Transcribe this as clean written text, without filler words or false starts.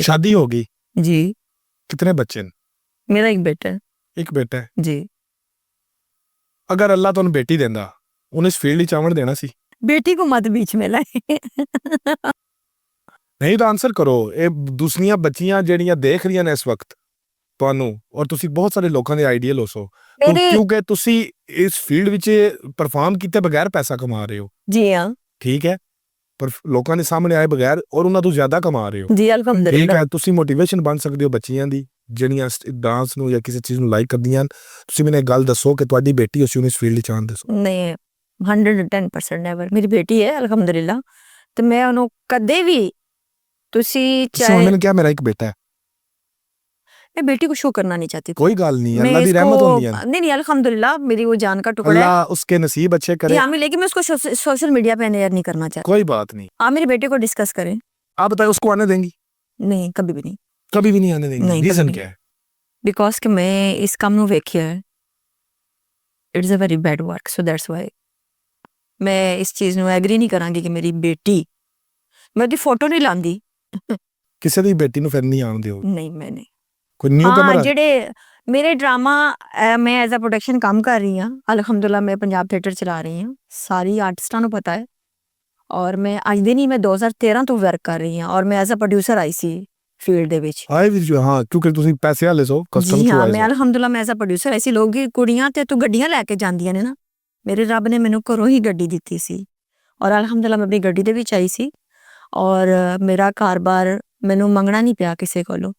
शादी होगी? जी। कितने बच्चे हैं? मेरा एक बेटा है। एक बेटा है। जी। अगर अल्लाह ਤੁਹਾਨੂੰ ਬੇਟੀ ਦਿੰਦਾ ਉਹਨੂੰ ਇਸ ਫੀਲਡ 'ਚ ਆਵਣ ਦੇਣਾ ਸੀ? बेटी को मत बीच में लाए। ਨਹੀਂ ਤਾਂ ਆਨਸਰ ਕਰੋ। ਇਹ ਦੂਸਰੀਆਂ ਬੱਚੀਆਂ ਜਿਹੜੀਆਂ ਦੇਖ ਰਹੀਆਂ ਨੇ ਇਸ ਵਕਤ ਤੁਹਾਨੂੰ ਔਰ ਤੁਸੀਂ ਬਹੁਤ ਸਾਰੇ ਲੋਕਾਂ ਦੇ ਆਈਡੀਅਲ ਹੋ मेरे ਕਿਉਂਕਿ ਤੁਸੀਂ ਇਸ ਫੀਲਡ ਵਿੱਚ ਪਰਫਾਰਮ ਕੀਤੇ ਬਗੈਰ ਪੈਸਾ ਕਮਾ ਰਹੇ ਹੋ। जी हाँ। ਠੀਕ ਹੈ, ਪਰ ਲੋਕਾਂ ਦੇ ਸਾਹਮਣੇ ਆਏ ਬਗੈਰ ਔਰ ਉਹਨਾਂ ਤੋਂ ਜ਼ਿਆਦਾ ਕਮਾ ਰਹੇ ਹੋ। जी ਠੀਕ अल्हम्दुलिल्लाह। ਹੈ, ਤੁਸੀਂ ਮੋਟੀਵੇਸ਼ਨ ਬਣ ਸਕਦੇ ਹੋ ਬੱਚੀਆਂ ਦੀ ਜਿਹੜੀਆਂ ਡਾਂਸ ਨੂੰ ਜਾਂ ਕਿਸੇ ਚੀਜ਼ ਨੂੰ ਲਾਈਕ ਕਰਦੀਆਂ ਹਨ। ਤੁਸੀਂ ਮੈਨੂੰ ਇੱਕ ਗੱਲ ਦੱਸੋ ਕਿ ਤੁਹਾਡੀ ਬੇਟੀ ਉਸ ਨੂੰ ਇਸ ਫੀਲਡ 'ਚ ਆਉਣ ਦੱਸੋ। नहीं 110% नेवर। मेरी बेटी है अल्हम्दुलिल्लाह। तो मैं उन्होंने कदे भी तुसी ਤੁਸੀਂ ਹੁਣ चाहे ਮੈਨੂੰ ਕਿਹਾ ਮੇਰਾ ਇੱਕ ਬੇਟਾ ਹੈ। मैं बेटी को शो करना नहीं चाहती थी। कोई गल नहीं, मैं अल्लाह दी इसको रहमत होंदी है। नहीं अल्हम्दुलिल्लाह मेरी वो जान का टुकड़ा है। अल्लाह उसके नसीब अच्छे करे। हाँ, लेकिन मैं उसको सोशल मीडिया पे एयर नहीं करना चाहती। कोई बात नहीं, आप मेरे बेटे को डिस्कस करें। आप बताइए उसको आने देंगी? नहीं, कभी भी नहीं। कभी भी नहीं आने देंगी? नहीं, रीजन कभी क्या है? बिकॉज कि मैं इस काम ਨੂੰ ਵੇਖਿਆ ਹੈ। It's a very bad work, so that's why मैं इस चीज़ ਨੂੰ ਐਗਰੀ ਨਹੀਂ ਕਰਾਂਗੀ ਕਿ ਮੇਰੀ ਬੇਟੀ, ਮੈਂ ਉਹਦੀ ਫੋਟੋ ਨਹੀਂ ਲਾਂਦੀ। ਕਿਸੇ ਦੀ ਬੇਟੀ ਨੂੰ ਫਿਰ ਨਹੀਂ ਆਉਣ ਦਿਓ। ਨਹੀਂ, ਮੈਂ ਨਹੀਂ। ਕੋਈ ਨਿਊ ਹਾਂ, ਕਮਰ ਜਿਹੜੇ ਮੇਰੇ ਡਰਾਮਾ ਮੈਂ ਐਜ਼ ਅ ਪ੍ਰੋਡਕਸ਼ਨ ਕੰਮ ਕਰ ਰਹੀ ਹਾਂ। ਅਲਹਮਦੁਲਿਲਾ ਮੈਂ ਪੰਜਾਬ ਥੀਏਟਰ ਚਲਾ ਰਹੀ ਹਾਂ। ਸਾਰੀ ਆਰਟਿਸਟਾਂ ਨੂੰ ਪਤਾ ਹੈ। ਔਰ ਮੈਂ ਅੱਜ ਦੇ ਨਹੀਂ, ਮੈਂ 2013 ਤੋਂ ਵਰਕ ਕਰ ਰਹੀ ਹਾਂ। ਔਰ ਮੈਂ ਐਜ਼ ਅ ਪ੍ਰੋਡਿਊਸਰ ਆਈ ਸੀ ਫੀਲਡ ਦੇ ਵਿੱਚ। ਆਏ ਵੀ ਹਾਂ, ਕਿਉਂਕਿ ਤੁਸੀਂ ਪੈਸੇ ਵਾਲੇ ਸੋ, ਕਸਟਮ ਜੀ ਥਰੂ ਹਾਂ, ਆਏ ਮੈਂ ਅਲਹਮਦੁਲਿਲਾ ਮੈਂ ਐਜ਼ ਅ ਪ੍ਰੋਡਿਊਸਰ ਆਈ ਸੀ। ਲੋਕ ਕੁੜੀਆਂ ਤੇ ਤੂੰ ਗੱਡੀਆਂ ਲੈ ਕੇ ਜਾਂਦੀਆਂ ਨੇ ਨਾ, ਮੇਰੇ ਰੱਬ ਨੇ ਮੈਨੂੰ ਘਰੋਂ ਹੀ ਗੱਡੀ ਦਿੱਤੀ ਸੀ। ਔਰ ਅਲਹਮਦੁਲਿਲਾ ਮੈਂ ਆਪਣੀ ਗੱਡੀ ਦੇ ਵਿੱਚ ਆਈ ਸੀ। ਔਰ ਮੇਰਾ ਕਾਰੋਬਾਰ ਮੈਨੂੰ ਮੰਗਣਾ ਨਹੀਂ ਪਿਆ ਕਿਸੇ ਕੋਲੋਂ।